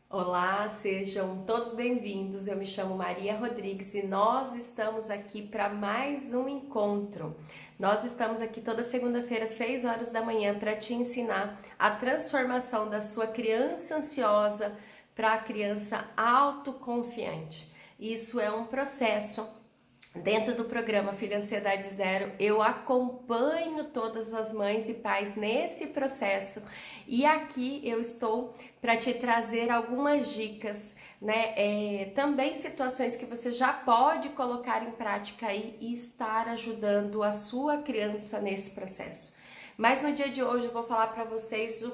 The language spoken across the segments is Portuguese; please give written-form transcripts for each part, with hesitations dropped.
Olá, sejam todos bem-vindos. Eu me chamo Maria Rodrigues e nós estamos aqui para mais um encontro. Nós estamos aqui toda segunda-feira, às 6 horas da manhã, para te ensinar a transformação da sua criança ansiosa para a criança autoconfiante. Isso é um processo. Dentro do programa Filha Ansiedade Zero, eu acompanho todas as mães e pais nesse processo e aqui eu estou para te trazer algumas dicas, né? Também situações que você já pode colocar em prática aí e estar ajudando a sua criança nesse processo. Mas no dia de hoje eu vou falar para vocês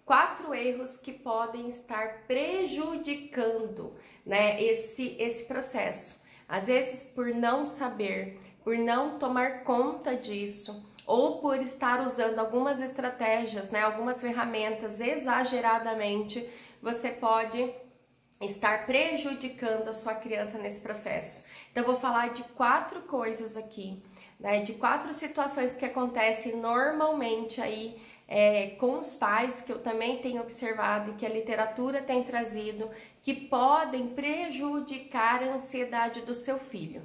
quatro erros que podem estar prejudicando, né, esse processo. Às vezes, por não saber, por não tomar conta disso, ou por estar usando algumas estratégias, né, algumas ferramentas exageradamente, você pode estar prejudicando a sua criança nesse processo. Então, eu vou falar de quatro coisas aqui, né, de quatro situações que acontecem normalmente aí com os pais, que eu também tenho observado e que a literatura tem trazido, que podem prejudicar a ansiedade do seu filho.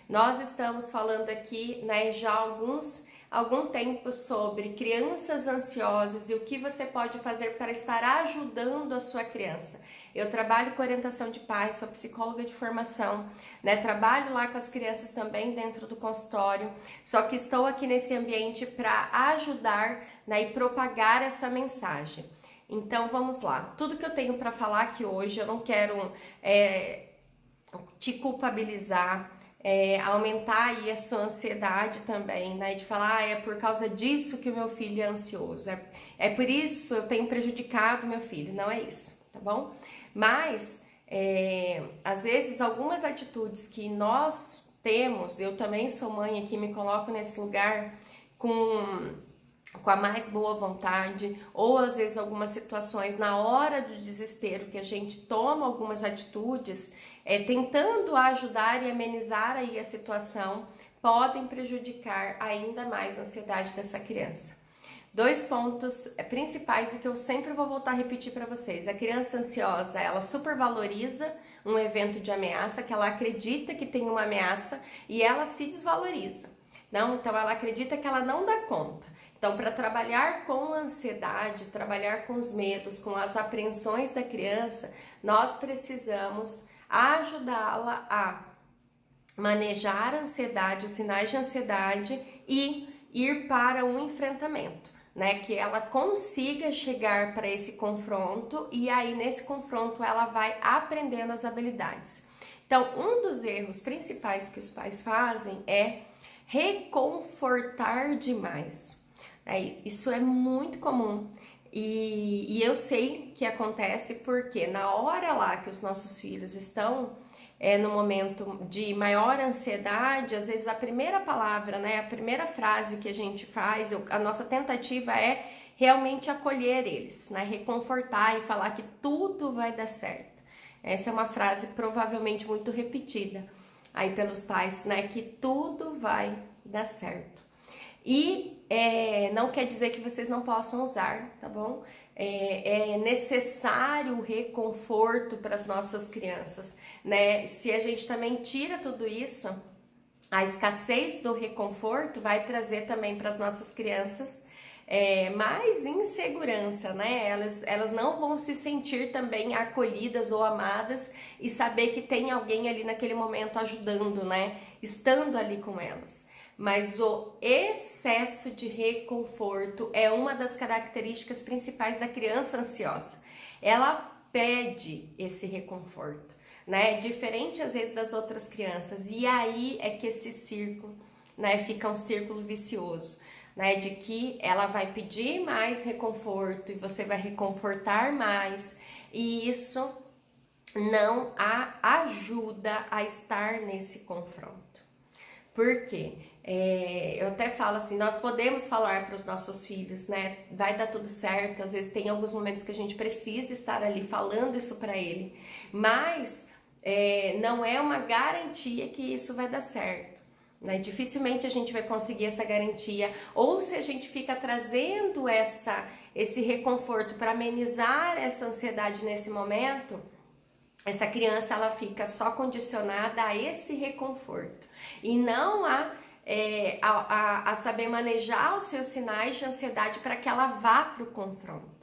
Nós estamos falando aqui, né, já há algum tempo sobre crianças ansiosas e o que você pode fazer para estar ajudando a sua criança. Eu trabalho com orientação de pais, sou psicóloga de formação, né? Trabalho lá com as crianças também dentro do consultório, só que estou aqui nesse ambiente para ajudar, né, e propagar essa mensagem. Então vamos lá, tudo que eu tenho para falar aqui hoje, eu não quero te culpabilizar, aumentar aí a sua ansiedade também, né? De falar, é por causa disso que o meu filho é ansioso, é por isso eu tenho prejudicado meu filho, não é isso, tá bom? Mas, às vezes, algumas atitudes que nós temos, eu também sou mãe aqui, me coloco nesse lugar com a mais boa vontade, ou às vezes algumas situações na hora do desespero que a gente toma algumas atitudes, tentando ajudar e amenizar aí a situação, podem prejudicar ainda mais a ansiedade dessa criança. Dois pontos principais e que eu sempre vou voltar a repetir para vocês. A criança ansiosa, ela supervaloriza um evento de ameaça, que ela acredita que tem uma ameaça e ela se desvaloriza. Não? Então ela acredita que ela não dá conta. Então, para trabalhar com a ansiedade, trabalhar com os medos, com as apreensões da criança, nós precisamos ajudá-la a manejar a ansiedade, os sinais de ansiedade e ir para um enfrentamento, né? Que ela consiga chegar para esse confronto e aí nesse confronto ela vai aprendendo as habilidades. Então, um dos erros principais que os pais fazem é reconfortar demais. Isso é muito comum e eu sei que acontece porque na hora lá que os nossos filhos estão no momento de maior ansiedade, às vezes a primeira palavra, né, a primeira frase que a gente faz, a nossa tentativa é realmente acolher eles, né, reconfortar e falar que tudo vai dar certo. Essa é uma frase provavelmente muito repetida aí pelos pais, né, que tudo vai dar certo. E não quer dizer que vocês não possam usar, tá bom? É necessário o reconforto para as nossas crianças, né? Se a gente também tira tudo isso, a escassez do reconforto vai trazer também para as nossas crianças mais insegurança, né? Elas não vão se sentir também acolhidas ou amadas e saber que tem alguém ali naquele momento ajudando, né? Estando ali com elas. Mas o excesso de reconforto é uma das características principais da criança ansiosa. Ela pede esse reconforto, né? Diferente às vezes das outras crianças. E aí é que esse círculo, né, fica um círculo vicioso, né? De que ela vai pedir mais reconforto e você vai reconfortar mais. E isso não a ajuda a estar nesse confronto. Por quê? Eu até falo assim, nós podemos falar para os nossos filhos, né? Vai dar tudo certo, às vezes tem alguns momentos que a gente precisa estar ali falando isso para ele, mas não é uma garantia que isso vai dar certo, né? Dificilmente a gente vai conseguir essa garantia, ou se a gente fica trazendo esse reconforto para amenizar essa ansiedade nesse momento, essa criança ela fica só condicionada a esse reconforto e não a saber manejar os seus sinais de ansiedade para que ela vá para o confronto.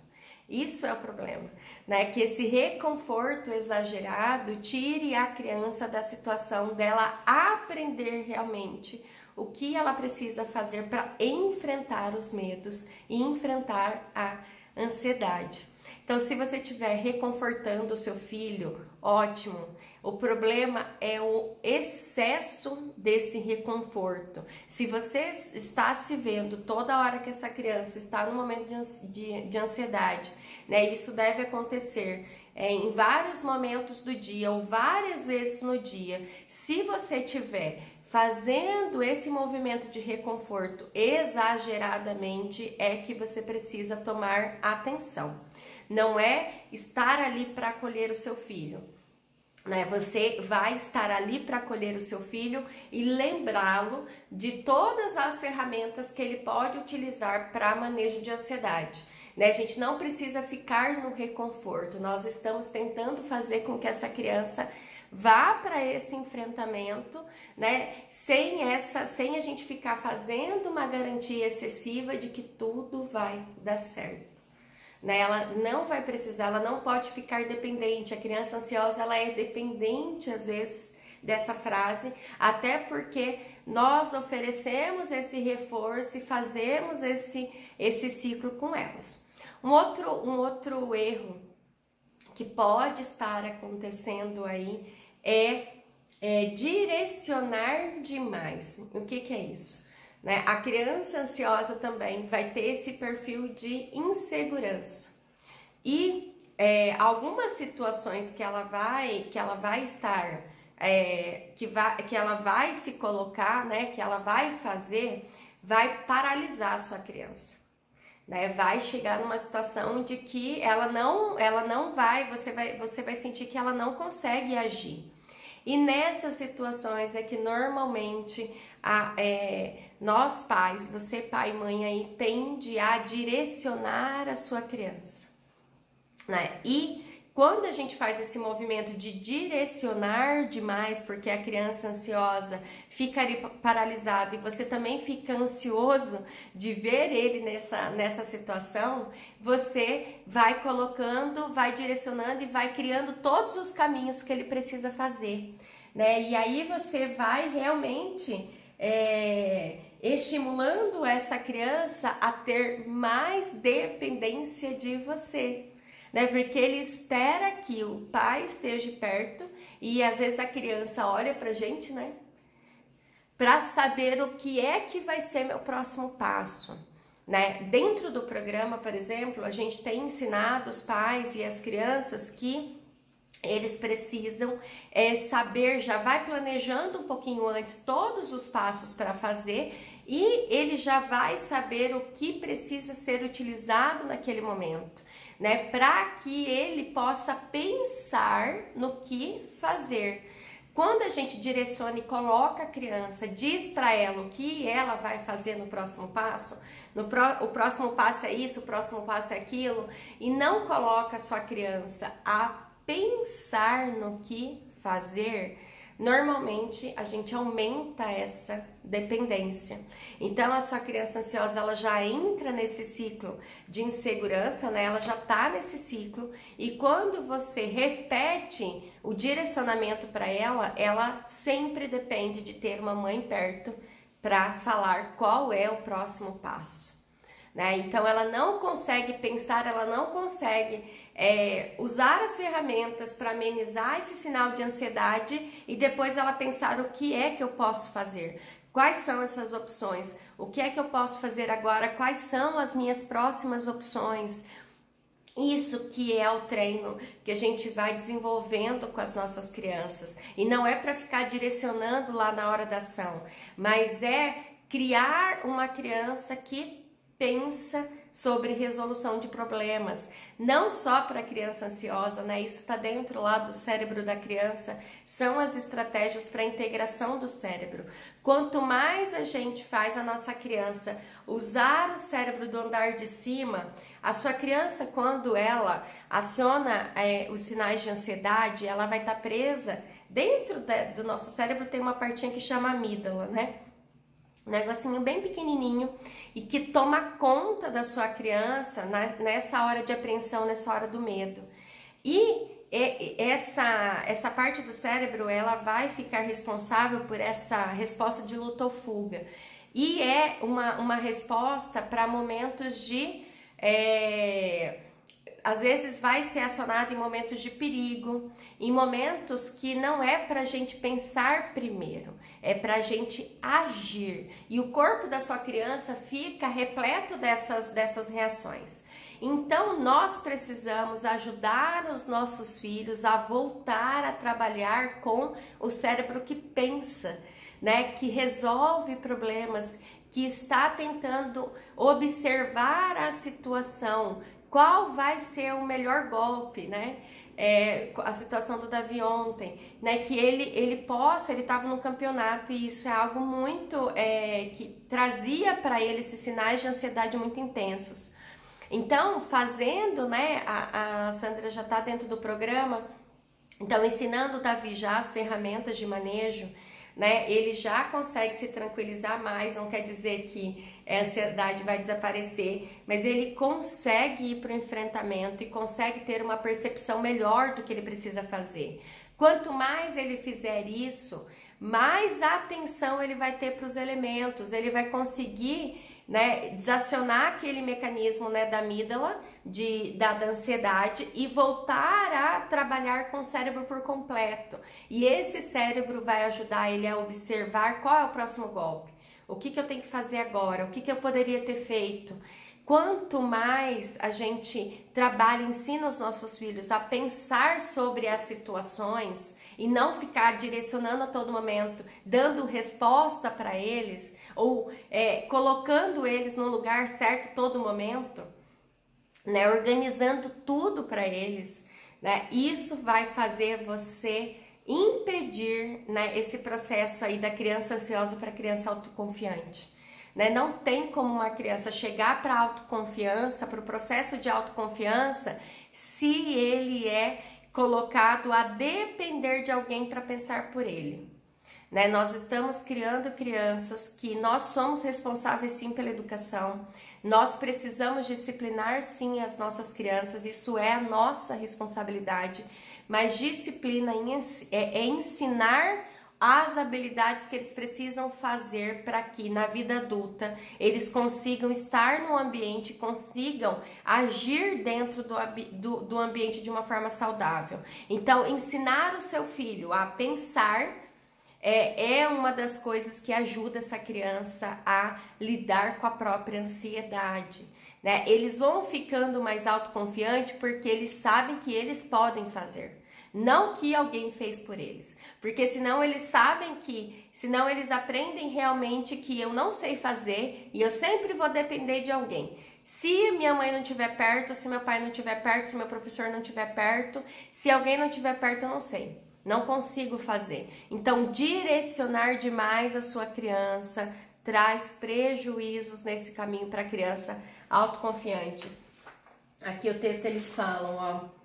Isso é o problema, né? Que esse reconforto exagerado tire a criança da situação dela aprender realmente o que ela precisa fazer para enfrentar os medos e enfrentar a ansiedade. Então, se você estiver reconfortando o seu filho, ótimo. O problema é o excesso desse reconforto. Se você está se vendo toda hora que essa criança está no momento de ansiedade, né? Isso deve acontecer em vários momentos do dia ou várias vezes no dia. Se você estiver fazendo esse movimento de reconforto exageradamente, é que você precisa tomar atenção. Não é estar ali para acolher o seu filho, né? Você vai estar ali para acolher o seu filho e lembrá-lo de todas as ferramentas que ele pode utilizar para manejo de ansiedade, né? A gente não precisa ficar no reconforto, nós estamos tentando fazer com que essa criança vá para esse enfrentamento, né? Sem a gente ficar fazendo uma garantia excessiva de que tudo vai dar certo. Né? Ela não vai precisar, ela não pode ficar dependente. A criança ansiosa, ela é dependente às vezes dessa frase, até porque nós oferecemos esse reforço e fazemos esse ciclo com elas. Um outro erro que pode estar acontecendo aí é direcionar demais. O que é isso? Né? A criança ansiosa também vai ter esse perfil de insegurança e algumas situações que ela vai estar, que ela vai se colocar, né? Que ela vai fazer, vai paralisar a sua criança, né? Vai chegar numa situação de que ela não vai, você vai sentir que ela não consegue agir. E nessas situações é que normalmente nós pais, você pai e mãe aí, tende a direcionar a sua criança, né? E quando a gente faz esse movimento de direcionar demais, porque a criança ansiosa fica ali paralisada e você também fica ansioso de ver ele nessa situação, você vai colocando, vai direcionando e vai criando todos os caminhos que ele precisa fazer, né? E aí você vai realmente estimulando essa criança a ter mais dependência de você, né? Porque ele espera que o pai esteja perto e às vezes a criança olha pra gente, né? Pra saber o que é que vai ser meu próximo passo, né? Dentro do programa, por exemplo, a gente tem ensinado os pais e as crianças que eles precisam saber, já vai planejando um pouquinho antes todos os passos para fazer e ele já vai saber o que precisa ser utilizado naquele momento, né? Para que ele possa pensar no que fazer. Quando a gente direciona e coloca a criança, diz para ela o que ela vai fazer no próximo passo, o próximo passo é isso, o próximo passo é aquilo, e não coloca a sua criança a pensar no que fazer, normalmente a gente aumenta essa dependência. Então a sua criança ansiosa, ela já entra nesse ciclo de insegurança, né? Ela já tá nesse ciclo, e quando você repete o direcionamento para ela, ela sempre depende de ter uma mãe perto para falar qual é o próximo passo, né? Então ela não consegue pensar, ela não consegue usar as ferramentas para amenizar esse sinal de ansiedade e depois ela pensar o que é que eu posso fazer, quais são essas opções, o que é que eu posso fazer agora, quais são as minhas próximas opções. Isso que é o treino que a gente vai desenvolvendo com as nossas crianças, e não é para ficar direcionando lá na hora da ação, mas é criar uma criança que pensa sobre resolução de problemas, não só para a criança ansiosa, né? Isso está dentro lá do cérebro da criança, são as estratégias para a integração do cérebro. Quanto mais a gente faz a nossa criança usar o cérebro do andar de cima, a sua criança, quando ela aciona os sinais de ansiedade, ela vai estar presa dentro do nosso cérebro, tem uma partinha que chama amígdala, né? Um negocinho bem pequenininho e que toma conta da sua criança nessa hora de apreensão, nessa hora do medo. E essa parte do cérebro, ela vai ficar responsável por essa resposta de luta ou fuga. E é uma resposta para momentos de... às vezes vai ser acionado em momentos de perigo, em momentos que não é para a gente pensar primeiro, é para a gente agir. E o corpo da sua criança fica repleto dessas reações. Então, nós precisamos ajudar os nossos filhos a voltar a trabalhar com o cérebro que pensa, né? Que resolve problemas, que está tentando observar a situação. Qual vai ser o melhor golpe, né? A situação do Davi ontem, né? Que ele estava no campeonato e isso é algo muito que trazia para ele esses sinais de ansiedade muito intensos. Então, fazendo, né? A Sandra já está dentro do programa, então ensinando o Davi já as ferramentas de manejo, né? Ele já consegue se tranquilizar mais, não quer dizer que a ansiedade vai desaparecer, mas ele consegue ir para o enfrentamento e consegue ter uma percepção melhor do que ele precisa fazer. Quanto mais ele fizer isso, mais atenção ele vai ter para os elementos, ele vai conseguir, né, desacionar aquele mecanismo, né, da amígdala, da ansiedade e voltar a trabalhar com o cérebro por completo. E esse cérebro vai ajudar ele a observar qual é o próximo golpe, o que eu tenho que fazer agora, o que eu poderia ter feito. Quanto mais a gente trabalha, ensina os nossos filhos a pensar sobre as situações e não ficar direcionando a todo momento, dando resposta para eles ou colocando eles no lugar certo todo momento, né, organizando tudo para eles, né, isso vai fazer você impedir, né, esse processo aí da criança ansiosa para a criança autoconfiante. Né? Não tem como uma criança chegar para a autoconfiança, para o processo de autoconfiança, se ele é colocado a depender de alguém para pensar por ele. Né? Nós estamos criando crianças que nós somos responsáveis sim pela educação, nós precisamos disciplinar sim as nossas crianças, isso é a nossa responsabilidade, mas disciplina é ensinar as habilidades que eles precisam fazer para que na vida adulta eles consigam estar no ambiente, consigam agir dentro do ambiente de uma forma saudável. Então, ensinar o seu filho a pensar é uma das coisas que ajuda essa criança a lidar com a própria ansiedade. Né? Eles vão ficando mais autoconfiantes porque eles sabem que eles podem fazer. Não que alguém fez por eles, porque senão eles sabem senão eles aprendem realmente que eu não sei fazer e eu sempre vou depender de alguém. Se minha mãe não estiver perto, se meu pai não estiver perto, se meu professor não estiver perto, se alguém não estiver perto, eu não sei, não consigo fazer. Então, direcionar demais a sua criança traz prejuízos nesse caminho para a criança autoconfiante. Aqui o texto eles falam, ó.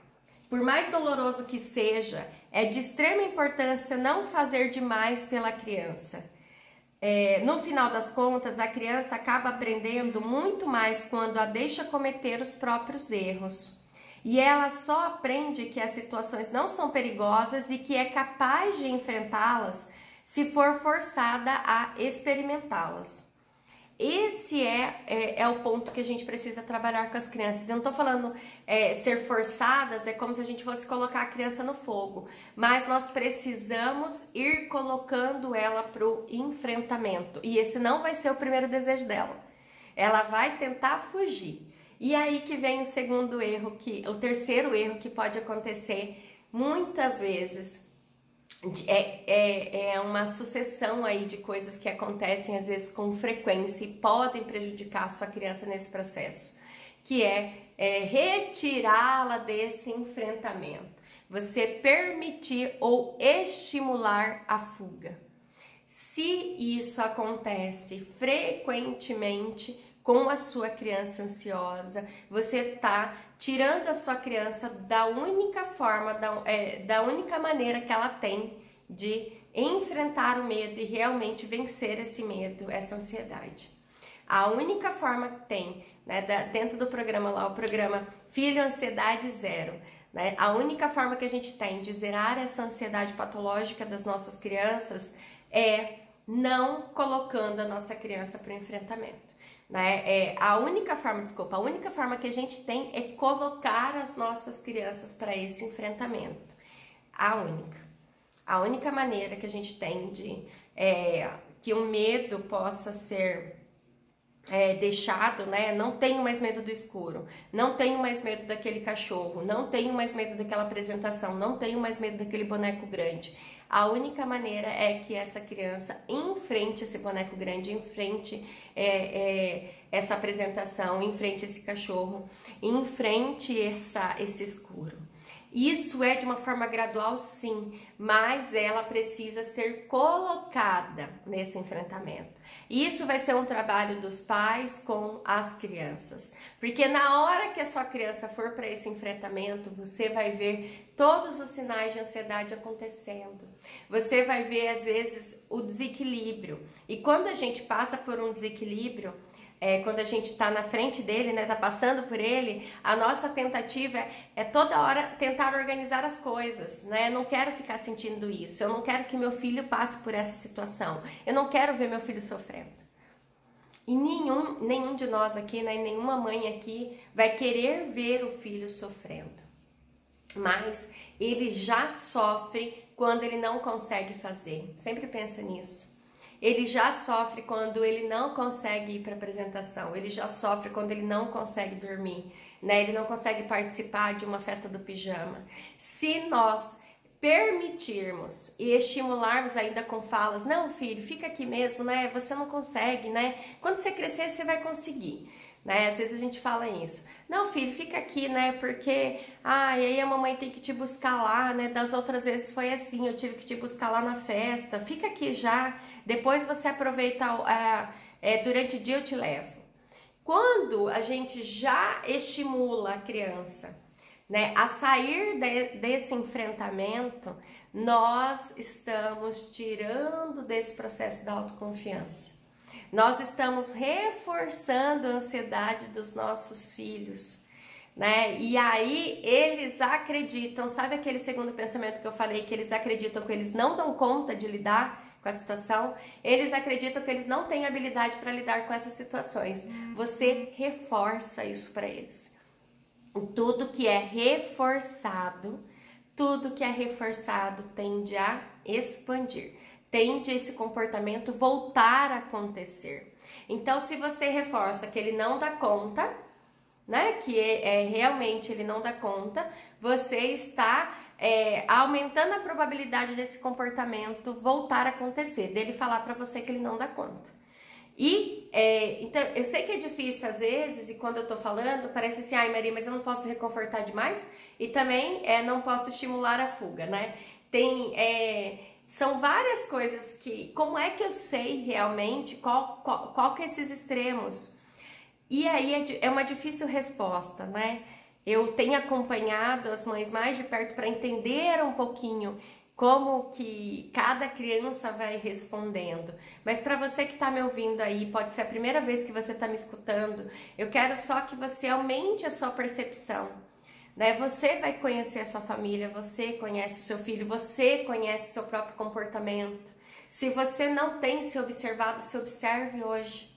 Por mais doloroso que seja, é de extrema importância não fazer demais pela criança. No final das contas, a criança acaba aprendendo muito mais quando a deixa cometer os próprios erros. E ela só aprende que as situações não são perigosas e que é capaz de enfrentá-las se for forçada a experimentá-las. Esse é o ponto que a gente precisa trabalhar com as crianças. Eu não estou falando ser forçadas, é como se a gente fosse colocar a criança no fogo. Mas nós precisamos ir colocando ela para o enfrentamento. E esse não vai ser o primeiro desejo dela. Ela vai tentar fugir. E aí que vem o terceiro erro que pode acontecer muitas vezes. É uma sucessão aí de coisas que acontecem às vezes com frequência e podem prejudicar a sua criança nesse processo, que é retirá-la desse enfrentamento. Você permitir ou estimular a fuga. Se isso acontece frequentemente com a sua criança ansiosa, você está tirando a sua criança da única forma, da única maneira que ela tem de enfrentar o medo e realmente vencer esse medo, essa ansiedade. A única forma que tem, né, dentro do programa lá, o programa Filho Ansiedade Zero, né, a única forma que a gente tem de zerar essa ansiedade patológica das nossas crianças é não colocando a nossa criança para o enfrentamento. Né? A única forma que a gente tem é colocar as nossas crianças para esse enfrentamento. A única maneira que a gente tem de que o medo possa ser deixado, né? Não tenho mais medo do escuro, não tenho mais medo daquele cachorro, não tenho mais medo daquela apresentação, não tenho mais medo daquele boneco grande. A única maneira é que essa criança enfrente esse boneco grande, enfrente essa apresentação, enfrente esse cachorro, enfrente esse escuro. Isso é de uma forma gradual, sim, mas ela precisa ser colocada nesse enfrentamento. Isso vai ser um trabalho dos pais com as crianças, porque na hora que a sua criança for para esse enfrentamento, você vai ver todos os sinais de ansiedade acontecendo. Você vai ver, às vezes, o desequilíbrio. E quando a gente passa por um desequilíbrio, quando a gente está na frente dele, né, tá passando por ele, a nossa tentativa é toda hora tentar organizar as coisas, né? Eu não quero ficar sentindo isso, eu não quero que meu filho passe por essa situação, eu não quero ver meu filho sofrendo. E nenhum de nós aqui, né, nenhuma mãe aqui vai querer ver o filho sofrendo. Mas ele já sofre quando ele não consegue fazer. Sempre pensa nisso. Ele já sofre quando ele não consegue ir para a apresentação, ele já sofre quando ele não consegue dormir, né? Ele não consegue participar de uma festa do pijama. Se nós permitirmos e estimularmos ainda com falas, não, filho, fica aqui mesmo, né? Você não consegue, né? Quando você crescer, você vai conseguir. Né? Às vezes a gente fala isso. Não, filho, fica aqui, né? Porque, e aí a mamãe tem que te buscar lá, né? Das outras vezes foi assim, eu tive que te buscar lá na festa. Fica aqui já, depois você aproveita, durante o dia eu te levo. Quando a gente já estimula a criança, né, a sair desse enfrentamento, nós estamos tirando desse processo da autoconfiança. Nós estamos reforçando a ansiedade dos nossos filhos, né? E aí eles acreditam, sabe aquele segundo pensamento que eu falei, que eles acreditam que eles não dão conta de lidar com a situação? Eles acreditam que eles não têm habilidade para lidar com essas situações. Você reforça isso para eles. Tudo que é reforçado tende a expandir. Tende esse comportamento voltar a acontecer. Então, se você reforça que ele não dá conta, né, que realmente ele não dá conta, você está aumentando a probabilidade desse comportamento voltar a acontecer, dele falar para você que ele não dá conta. E, então, eu sei que é difícil às vezes, e quando eu tô falando, parece assim, ai Maria, mas eu não posso reconfortar demais, e também não posso estimular a fuga, né? São várias coisas que, como é que eu sei realmente qual que é esses extremos? E aí é uma difícil resposta, né? Eu tenho acompanhado as mães mais de perto para entender um pouquinho como que cada criança vai respondendo. Mas para você que está me ouvindo aí, pode ser a primeira vez que você está me escutando, eu quero só que você aumente a sua percepção. Né? Você vai conhecer a sua família, você conhece o seu filho, você conhece o seu próprio comportamento. Se você não tem se observado, se observe hoje.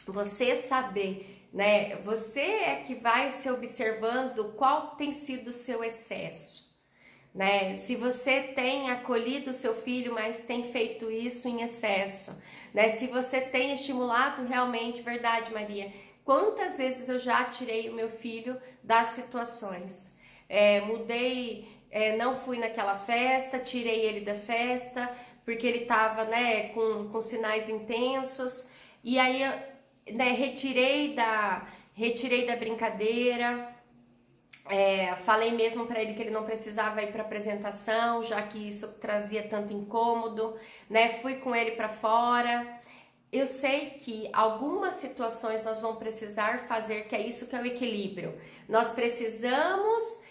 Você saber, né? Você é que vai se observando qual tem sido o seu excesso. Né? Se você tem acolhido o seu filho, mas tem feito isso em excesso. Né? Se você tem estimulado realmente, verdade, Maria, quantas vezes eu já tirei o meu filho das situações? Mudei não fui naquela festa, tirei ele da festa, porque ele tava, né, com sinais intensos, e aí, né, retirei da brincadeira, falei mesmo para ele que ele não precisava ir para apresentação, já que isso trazia tanto incômodo, né, fui com ele para fora. Eu sei que algumas situações nós vamos precisar fazer, que é isso que é o equilíbrio. Nós precisamos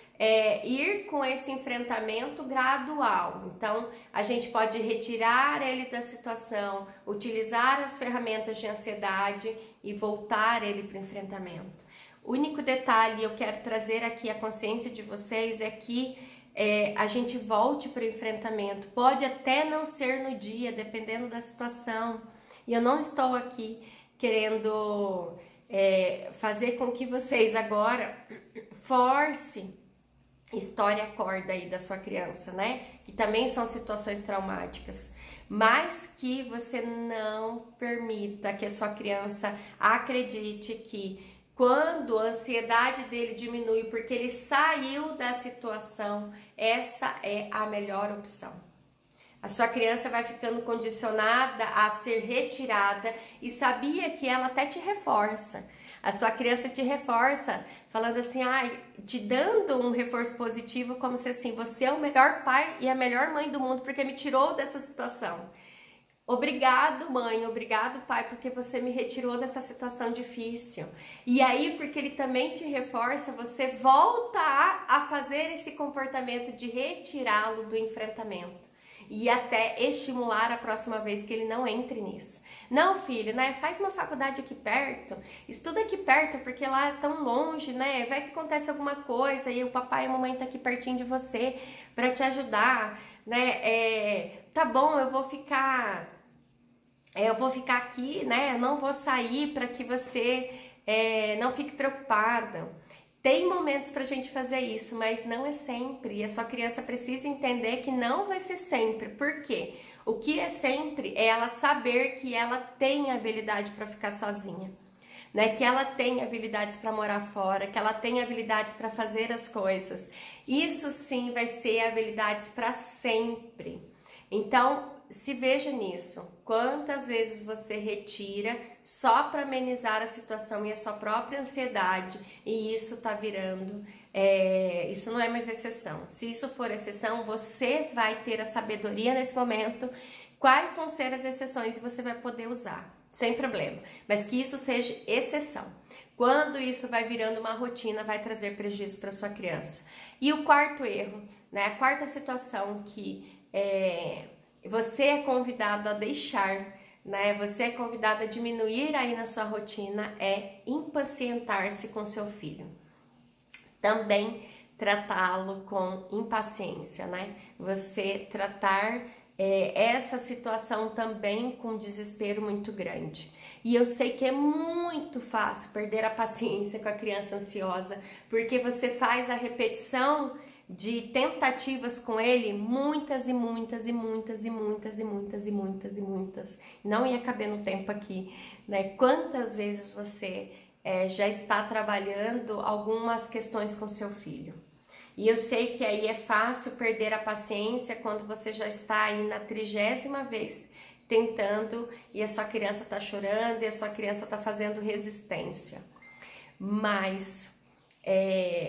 ir com esse enfrentamento gradual. Então, a gente pode retirar ele da situação, utilizar as ferramentas de ansiedade e voltar ele para o enfrentamento. O único detalhe, eu quero trazer aqui a consciência de vocês, é que a gente volte para o enfrentamento. Pode até não ser no dia, dependendo da situação. E eu não estou aqui querendo fazer com que vocês agora forcem história corda aí da sua criança, né? Que também são situações traumáticas. Mas que você não permita que a sua criança acredite que quando a ansiedade dele diminui porque ele saiu da situação, essa é a melhor opção. A sua criança vai ficando condicionada a ser retirada e sabia que ela até te reforça. A sua criança te reforça falando assim, te dando um reforço positivo, como se assim, você é o melhor pai e a melhor mãe do mundo porque me tirou dessa situação. Obrigado, mãe, obrigado, pai, porque você me retirou dessa situação difícil. E aí, porque ele também te reforça, você volta a fazer esse comportamento de retirá-lo do enfrentamento. E até estimular a próxima vez que ele não entre nisso. Não, filho, né? Faz uma faculdade aqui perto, estuda aqui perto, porque lá é tão longe, né? Vai que acontece alguma coisa e o papai e a mamãe tá aqui pertinho de você para te ajudar, né? Tá bom, eu vou ficar aqui, né? Eu não vou sair para que você não fique preocupada. Tem momentos pra gente fazer isso, mas não é sempre. E a sua criança precisa entender que não vai ser sempre. Por quê? O que é sempre é ela saber que ela tem habilidade para ficar sozinha, né? Que ela tem habilidades para morar fora, que ela tem habilidades para fazer as coisas. Isso sim vai ser habilidades para sempre. Então, se veja nisso. Quantas vezes você retira só para amenizar a situação e a sua própria ansiedade, e isso tá virando, isso não é mais exceção. Se isso for exceção, você vai ter a sabedoria nesse momento, quais vão ser as exceções e você vai poder usar, sem problema. Mas que isso seja exceção. Quando isso vai virando uma rotina, vai trazer prejuízo para sua criança. E o quarto erro, né? A quarta situação que você é convidado a deixar, né? Você é convidado a diminuir aí na sua rotina, é impacientar-se com seu filho. Também tratá-lo com impaciência, né? Você tratar essa situação também com desespero muito grande. E eu sei que é muito fácil perder a paciência com a criança ansiosa, porque você faz a repetição de tentativas com ele, muitas e muitas e muitas e muitas e muitas e muitas e muitas. Não ia caber no tempo aqui, né? Quantas vezes você já está trabalhando algumas questões com seu filho? E eu sei que aí é fácil perder a paciência quando você já está aí na 30ª vez tentando e a sua criança está chorando e a sua criança está fazendo resistência. Mas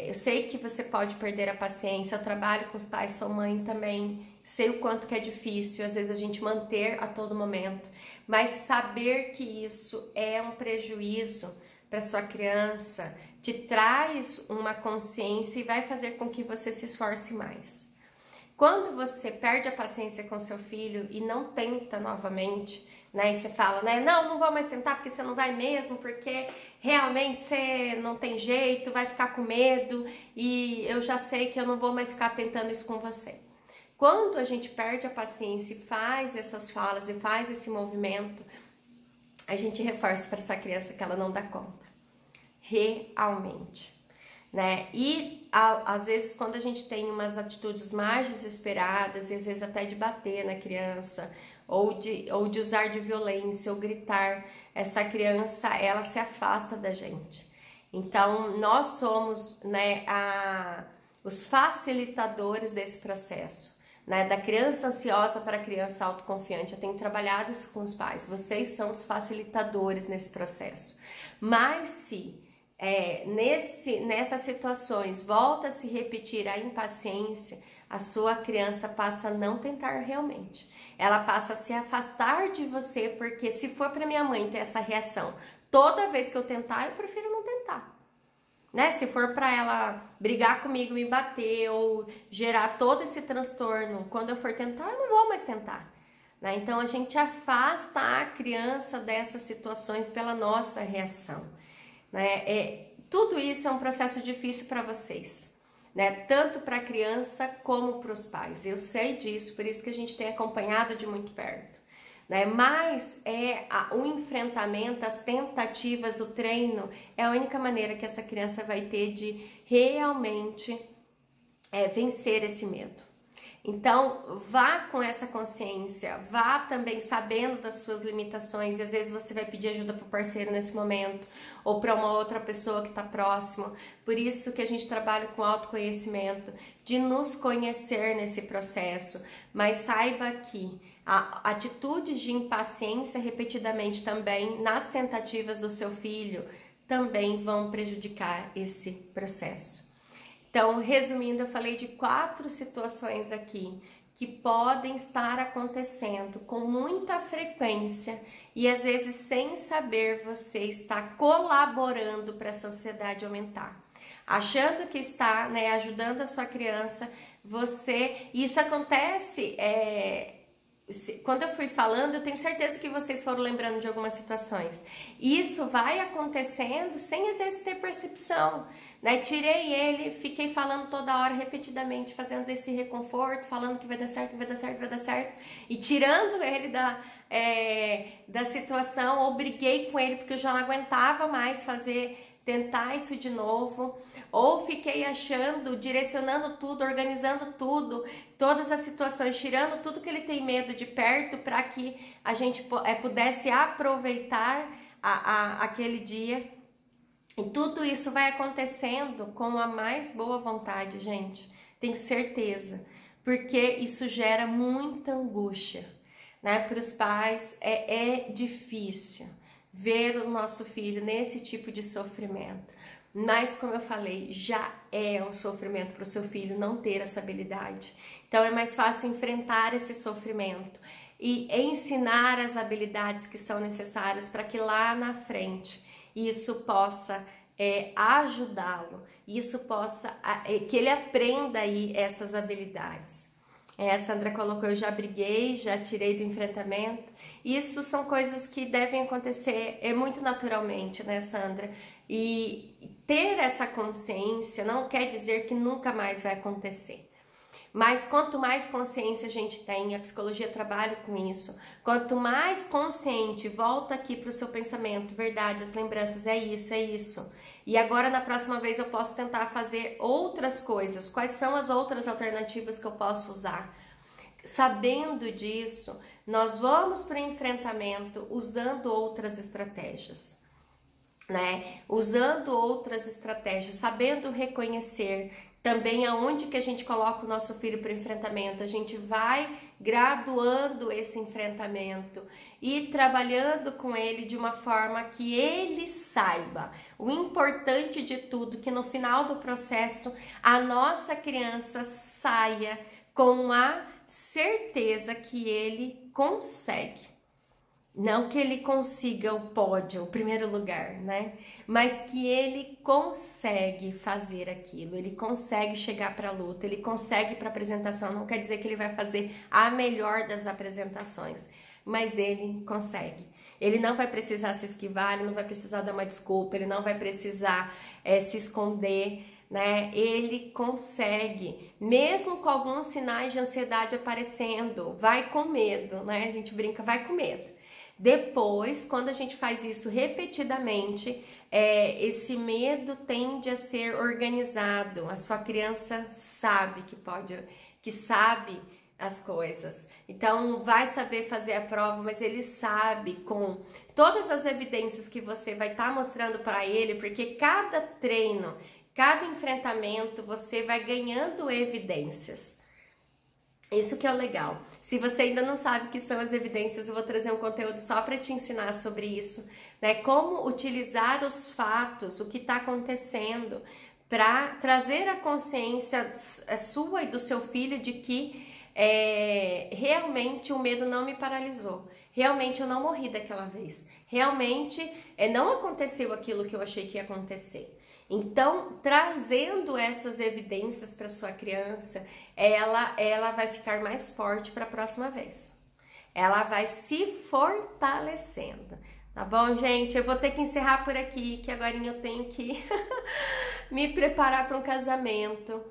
eu sei que você pode perder a paciência, eu trabalho com os pais, sou mãe também, sei o quanto que é difícil, às vezes a gente manter a todo momento, mas saber que isso é um prejuízo para sua criança, te traz uma consciência e vai fazer com que você se esforce mais. Quando você perde a paciência com seu filho e não tenta novamente, né, e você fala, né, não vou mais tentar porque você não vai mesmo, porque realmente você não tem jeito, vai ficar com medo e eu já sei que eu não vou mais ficar tentando isso com você. Quando a gente perde a paciência e faz essas falas e faz esse movimento, a gente reforça para essa criança que ela não dá conta, realmente, né? E às vezes quando a gente tem umas atitudes mais desesperadas e às vezes até de bater na criança ou de usar de violência ou gritar, essa criança ela se afasta da gente. Então nós somos, né, os facilitadores desse processo, né? Da criança ansiosa para a criança autoconfiante. Eu tenho trabalhado isso com os pais. Vocês são os facilitadores nesse processo. Mas se nessas situações volta a se repetir a impaciência, a sua criança passa a não tentar realmente. Ela passa a se afastar de você, porque se for para minha mãe ter essa reação, toda vez que eu tentar, eu prefiro não tentar. Né? Se for para ela brigar comigo, me bater ou gerar todo esse transtorno, quando eu for tentar, eu não vou mais tentar. Né? Então a gente afasta a criança dessas situações pela nossa reação. Né? Tudo isso é um processo difícil para vocês, né? Tanto para a criança como para os pais. Eu sei disso, por isso que a gente tem acompanhado de muito perto. Né? Mas o enfrentamento, as tentativas, o treino é a única maneira que essa criança vai ter de realmente vencer esse medo. Então, vá com essa consciência, vá também sabendo das suas limitações, e às vezes você vai pedir ajuda para o parceiro nesse momento, ou para uma outra pessoa que está próximo. Por isso que a gente trabalha com autoconhecimento, de nos conhecer nesse processo, mas saiba que atitudes de impaciência repetidamente também nas tentativas do seu filho também vão prejudicar esse processo. Então, resumindo, eu falei de 4 situações aqui que podem estar acontecendo com muita frequência e às vezes sem saber você está colaborando para essa ansiedade aumentar. Achando que está, né, ajudando a sua criança, isso acontece, quando eu fui falando, eu tenho certeza que vocês foram lembrando de algumas situações. Isso vai acontecendo sem às vezes ter percepção, né? Tirei ele, fiquei falando toda hora, repetidamente, fazendo esse reconforto, falando que vai dar certo, vai dar certo, vai dar certo, e tirando ele da situação, ou briguei com ele porque eu já não aguentava mais tentar isso de novo, ou fiquei achando, direcionando tudo, organizando tudo, todas as situações, tirando tudo que ele tem medo de perto para que a gente pudesse aproveitar aquele dia. E tudo isso vai acontecendo com a mais boa vontade, gente, tenho certeza, porque isso gera muita angústia, né? Para os pais é difícil ver o nosso filho nesse tipo de sofrimento. Mas, como eu falei, já é um sofrimento para o seu filho não ter essa habilidade. Então, é mais fácil enfrentar esse sofrimento e ensinar as habilidades que são necessárias para que lá na frente isso possa ajudá-lo, que ele aprenda aí essas habilidades. A Sandra colocou, eu já briguei, já tirei do enfrentamento. Isso são coisas que devem acontecer muito naturalmente, né, Sandra? E ter essa consciência não quer dizer que nunca mais vai acontecer. Mas quanto mais consciência a gente tem, a psicologia trabalha com isso, quanto mais consciente, volta aqui para o seu pensamento, verdade, as lembranças, é isso. E agora, na próxima vez, eu posso tentar fazer outras coisas. Quais são as outras alternativas que eu posso usar? Sabendo disso, nós vamos para o enfrentamento usando outras estratégias, né? Usando outras estratégias, sabendo reconhecer também aonde que a gente coloca o nosso filho para o enfrentamento. A gente vai graduando esse enfrentamento e trabalhando com ele de uma forma que ele saiba. O importante de tudo, que no final do processo a nossa criança saia com a certeza que ele consegue. Não que ele consiga o pódio, o primeiro lugar, né? Mas que ele consegue fazer aquilo, ele consegue chegar para a luta, ele consegue para a apresentação. Não quer dizer que ele vai fazer a melhor das apresentações, mas ele consegue. Ele não vai precisar se esquivar, ele não vai precisar dar uma desculpa, ele não vai precisar se esconder, né? Ele consegue, mesmo com alguns sinais de ansiedade aparecendo, vai com medo, né? A gente brinca, vai com medo. Depois, quando a gente faz isso repetidamente, esse medo tende a ser organizado. A sua criança sabe que sabe as coisas. Então, vai saber fazer a prova, mas ele sabe com todas as evidências que você vai estar mostrando para ele, porque cada treino Cada enfrentamento você vai ganhando evidências. Isso que é o legal. Se você ainda não sabe o que são as evidências, eu vou trazer um conteúdo só para te ensinar sobre isso, né? Como utilizar os fatos, o que está acontecendo, para trazer a consciência sua e do seu filho de que realmente o medo não me paralisou. Realmente eu não morri daquela vez. Realmente não aconteceu aquilo que eu achei que ia acontecer. Então, trazendo essas evidências para sua criança, ela vai ficar mais forte para a próxima vez. Ela vai se fortalecendo. Tá bom, gente? Eu vou ter que encerrar por aqui, que agora eu tenho que me preparar para um casamento.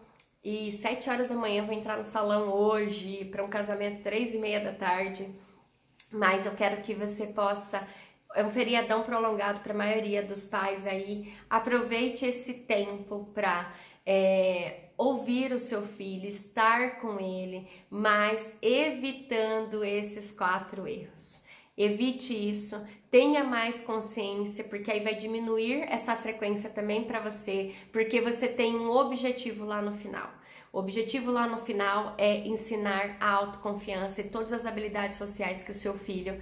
E 7 horas da manhã eu vou entrar no salão hoje para um casamento 3h30 da tarde. Mas eu quero que você possa... É um feriadão prolongado para a maioria dos pais aí. Aproveite esse tempo para ouvir o seu filho, estar com ele, mas evitando esses 4 erros. Evite isso, tenha mais consciência, porque aí vai diminuir essa frequência também para você, porque você tem um objetivo lá no final. O objetivo lá no final é ensinar a autoconfiança e todas as habilidades sociais que o seu filho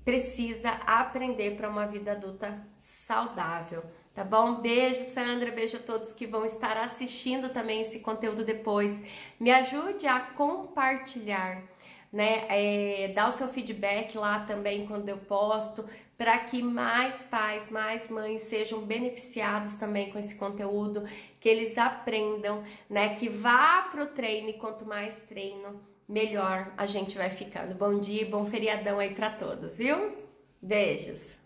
precisa aprender para uma vida adulta saudável, tá bom? Beijo, Sandra, beijo a todos que vão estar assistindo também esse conteúdo depois. Me ajude a compartilhar, né? Dá o seu feedback lá também quando eu posto, para que mais pais, mais mães sejam beneficiados também com esse conteúdo, que eles aprendam, né? Que vá pro treino, e quanto mais treino, melhor a gente vai ficando. Bom dia e bom feriadão aí para todos, viu? Beijos!